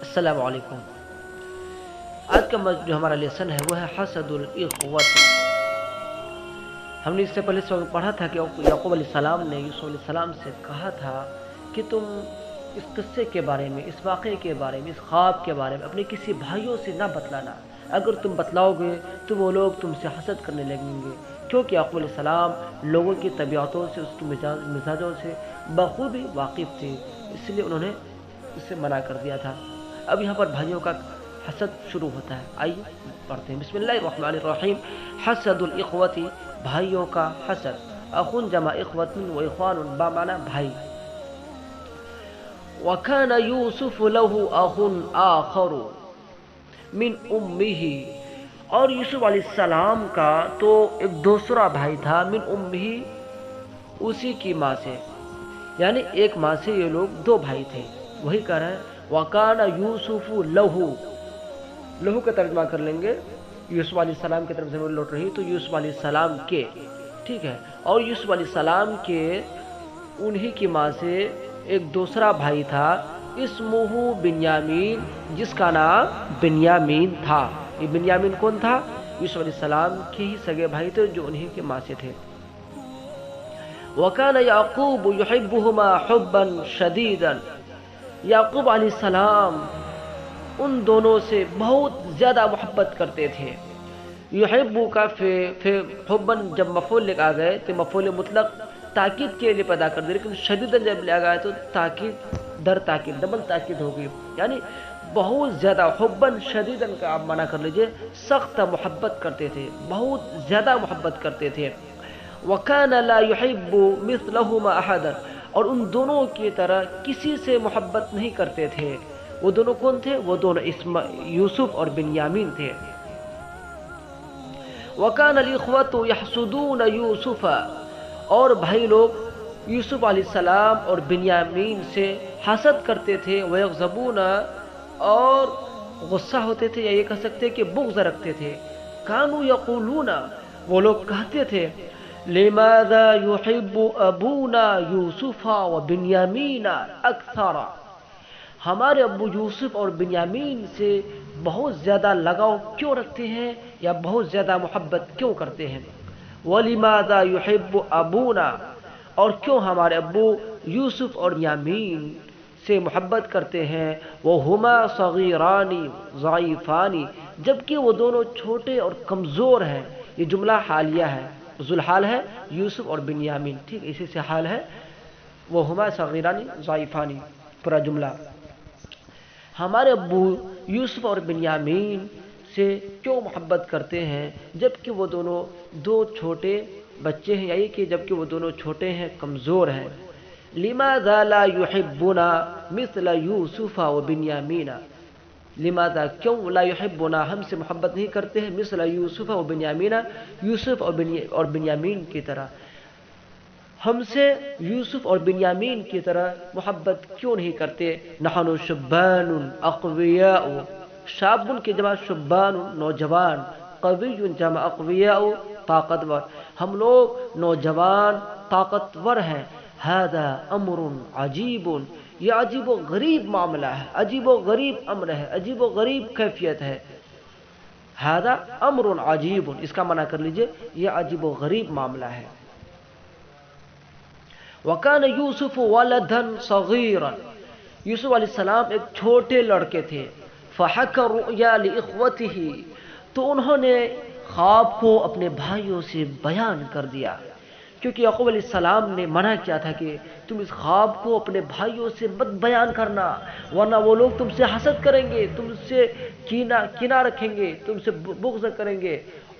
السلام علیکم۔ آج کا جو ہمارا لیسن ہے وہ ہے حسد الاخوت۔ ہم نے اس سے پہلے پڑھا تھا کہ یعقوب علیہ السلام نے یوسف علیہ السلام سے کہا تھا کہ تم اس قصے کے بارے میں، اس واقعے کے بارے میں، اس خواب کے بارے میں اپنے کسی بھائیوں سے نہ بتلانا۔ اگر تم بتلاؤ گے تو وہ لوگ تم سے حسد کرنے لگیں گے، کیونکہ یعقوب علیہ السلام لوگوں کی طبیعتوں سے، اس کی مزاجوں سے بخوبی واقف تھے، اس لیے انہوں نے اس سے منع کر دیا تھا۔ اب یہاں پر بھائیوں کا حسد شروع ہوتا ہے، آئیے پڑھتے ہیں۔ بسم اللہ الرحمن الرحیم۔ حسد الاخوتی، بھائیوں کا حسد۔ اخن جمع اخوت و اخوان بمعنی بھائی۔ وکان یوسف له اخ آخر من امہ، اور یوسف علیہ السلام کا تو ایک دوسرا بھائی تھا، من امہ اسی کی ماں سے، یعنی ایک ماں سے یہ لوگ دو بھائی تھے۔ وہی کہہ رہے ہیں وَكَانَ يُوسُفُ لَهُ، لہو کا ترجمہ کر لیں گے، یوسف علیہ السلام کی طرف سے لوٹ رہی تو یوسف علیہ السلام کے، ٹھیک ہے، اور یوسف علیہ السلام کے انہی کی ماں سے ایک دوسرا بھائی تھا، اسمہ بنیامین، جس کا نام بنیامین تھا۔ یہ بنیامین کون تھا؟ یوسف علیہ السلام کے ہی سگے بھائی تھے جو انہی کی ماں سے تھے۔ وَكَانَ يَعْقُوبُ يُحِبُّهُمَا حُبًّا شَدِيدًا، یعقوب علیہ السلام ان دونوں سے بہت زیادہ محبت کرتے تھے۔ یحبو کا حبن جب مفعول لے آ گئے تو مفعول مطلق تاکید کے لیے پیدا کر دے، لیکن شدیداً جب لے آ گئے تو تاکید در تاکید، ڈبل تاکید ہوگی، یعنی بہت زیادہ، حبن شدیداً کا آپ معنی کر لیجئے، سخت محبت کرتے تھے، بہت زیادہ محبت کرتے تھے۔ وَكَانَ لَا يُحِبُّ مِثْلَهُمَا أَحَدًا، اور ان دونوں کی طرح کسی سے محبت نہیں کرتے تھے۔ وہ دونوں کون تھے؟ وہ دونوں یوسف اور بنیامین تھے۔ وَكَانَ الْإِخْوَةُ يَحْسُدُونَ يُوسُفَ، اور بھائی لوگ یوسف علیہ السلام اور بنیامین سے حسد کرتے تھے، وَيَغْضَبُونَ، اور غصہ ہوتے تھے، یا یہ کہہ سکتے کہ بغض رکھتے تھے۔ كَانُوا يَقُولُونَ، وہ لوگ کہتے تھے، لماذا يحب ابونا یوسف و بنیامین اکثر، ہمارے ابو یوسف اور بنیامین سے بہت زیادہ لگاؤ کیوں رکھتے ہیں، یا بہت زیادہ محبت کیوں کرتے ہیں۔ ولماذا يحب ابونا، اور کیوں ہمارے ابو یوسف اور بنیامین سے محبت کرتے ہیں، وہما صغیران ضعیفان، جبکہ وہ دونوں چھوٹے اور کمزور ہیں۔ یہ جملہ حالیہ ہے، ذوالحال ہے یوسف اور بنیامین، ٹھیک، اسی سے حال ہے وہما صغیران ضعیفان، پورا جملہ۔ ہمارے ابو یوسف اور بنیامین سے کیوں محبت کرتے ہیں جبکہ وہ دونوں دو چھوٹے بچے ہیں، یعنی کہ جبکہ وہ دونوں چھوٹے ہیں، کمزور ہیں۔ لماذا لا يحبنا مثل یوسف و بنیامین، لماذا کیوں، لا يحبنا ہم سے محبت نہیں کرتے ہیں، مثل یوسف و بنیامین، یوسف اور بنیامین کی طرح، ہم سے یوسف اور بنیامین کی طرح محبت کیوں نہیں کرتے۔ نحن شبان اقویاء، شابن کی جمع شبان نوجوان، قوی جمع اقویاء طاقتور، ہم لوگ نوجوان طاقتور ہیں۔ هذا امر عجیب، یہ عجیب و غریب معاملہ ہے، عجیب و غریب امر ہے، عجیب و غریب کیفیت ہے۔ هذا امر عجیب، اس کا معنی کر لیجئے یہ عجیب و غریب معاملہ ہے۔ وَكَانَ يُوسُفُ وَلَدًا صَغِيرًا، یوسف علیہ السلام ایک چھوٹے لڑکے تھے۔ فَحَكَى الرُّؤْيَا لِإِخْوَتِهِ، تو انہوں نے خواب کو اپنے بھائیوں سے بیان کر دیا، کیونکہ یعقوب علیہ السلام نے منع کیا تھا کہ تم اس خواب کو اپنے بھائیوں سے مت بیان کرنا، ورنہ وہ لوگ تم سے حسد کریں گے، تم سے کینہ رکھیں گے، تم سے بغض کریں گے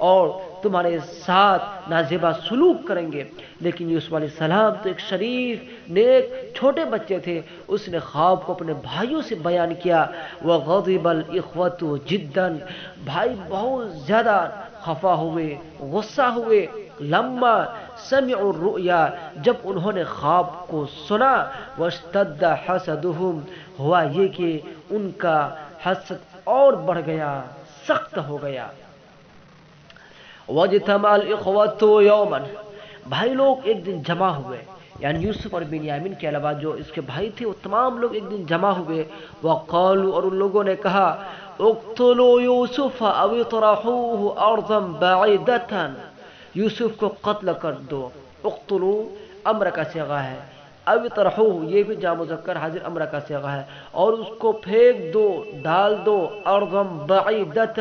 اور تمہارے ساتھ نازیبا سلوک کریں گے۔ لیکن یوسف علیہ السلام تو ایک شریف نیک چھوٹے بچے تھے، اس نے خواب کو اپنے بھائیوں سے بیان کیا۔ وغضب الاخوة جدا، بھائی بہت زیادہ خفا ہوئے، غصہ ہوئے۔ لما سمعوا الرؤیا، جب انہوں نے خواب کو سنا۔ واشتد حسدهم، ہوا یہ کہ ان کا حسد اور بڑھ گیا، سخت ہو گیا۔ واجتمع الاخوة یوما، بھائی لوگ ایک دن جمع ہوئے، یعنی یوسف اور بنیامین کے علاوہ جو اس کے بھائی تھے وہ تمام لوگ ایک دن جمع ہوئے. وقالوا اور ان لوگوں نے کہا اقتلوا یوسف او اطرحوه ارضا بعیدة، یوسف کو قتل کر دو. اقتلوا امر کا صیغہ ہے، او اطرحوه یہ بھی جامع مذکر حاضر امر کا صیغہ ہے، اور اس کو پھینک دو، ڈال دو، ارضا بعیدة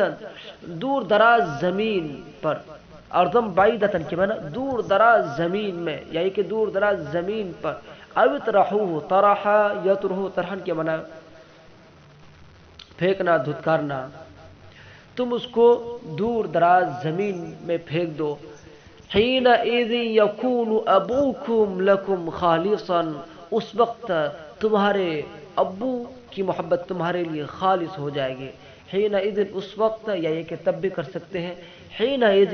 دور دراز زمین پر. ارضم بعیدتن کے معنی دور دراز زمین میں، یعنی کہ دور دراز زمین پر. او اطرحوه طرحا یطرح طرحن کے معنی پھینکنا، دھتکارنا. تم اس کو دور دراز زمین میں پھینک دو. حینئذ یکون ابوکم لکم خالصا، اس وقت تمہارے ابو کی محبت تمہارے لیے خالص ہو جائے گی. حینئذ اس وقت، یا یہ کہ تب بھی کر سکتے ہیں. حینئذ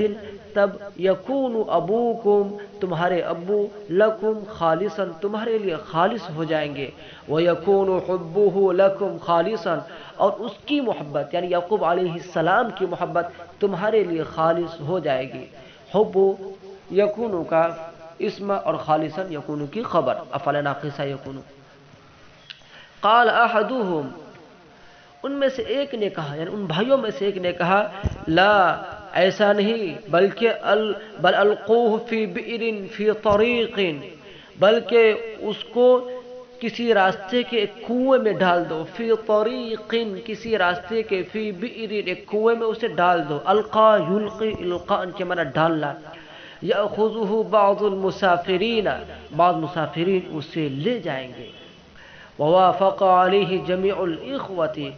تب، یکون ابوکم تمہارے ابو، لکم خالصا تمہارے لیے خالص ہو جائیں گے. ویکون حبہ لکم خالصا اور اس کی محبت یعنی یعقوب علیہ السلام کی محبت تمہارے لیے خالص ہو جائے گی. حب یکون کا اسم اور خالصا یکون کی خبر، افعل ناقصہ یکون. قال احدهم ان میں سے ایک نے کہا، یعنی ان بھائیوں میں سے ایک نے کہا لا ایسا نہیں، بلکہ بل القوه فی بئر فی طریق، بلکہ اس کو کسی راستے کے ایک کنویں میں ڈال دو. فی طریق کسی راستے کے، فی بئر ایک کنویں میں اسے ڈال دو. القا یلقی القاء کے معنی ڈالنا. یاخذہ بعض المسافرین بعض مسافرین اسے لے جائیں گے. ووافق علیہ جمیع الاخوتی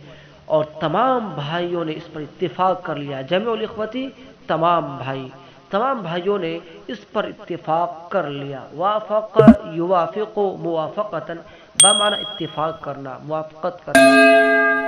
اور تمام بھائیوں نے اس پر اتفاق کر لیا. جمیع الاخوتی تمام بھائی، تمام بھائیوں نے اس پر اتفاق کر لیا. وافق یوافق موافقتا بمعنی اتفاق کرنا، موافقت کرنا.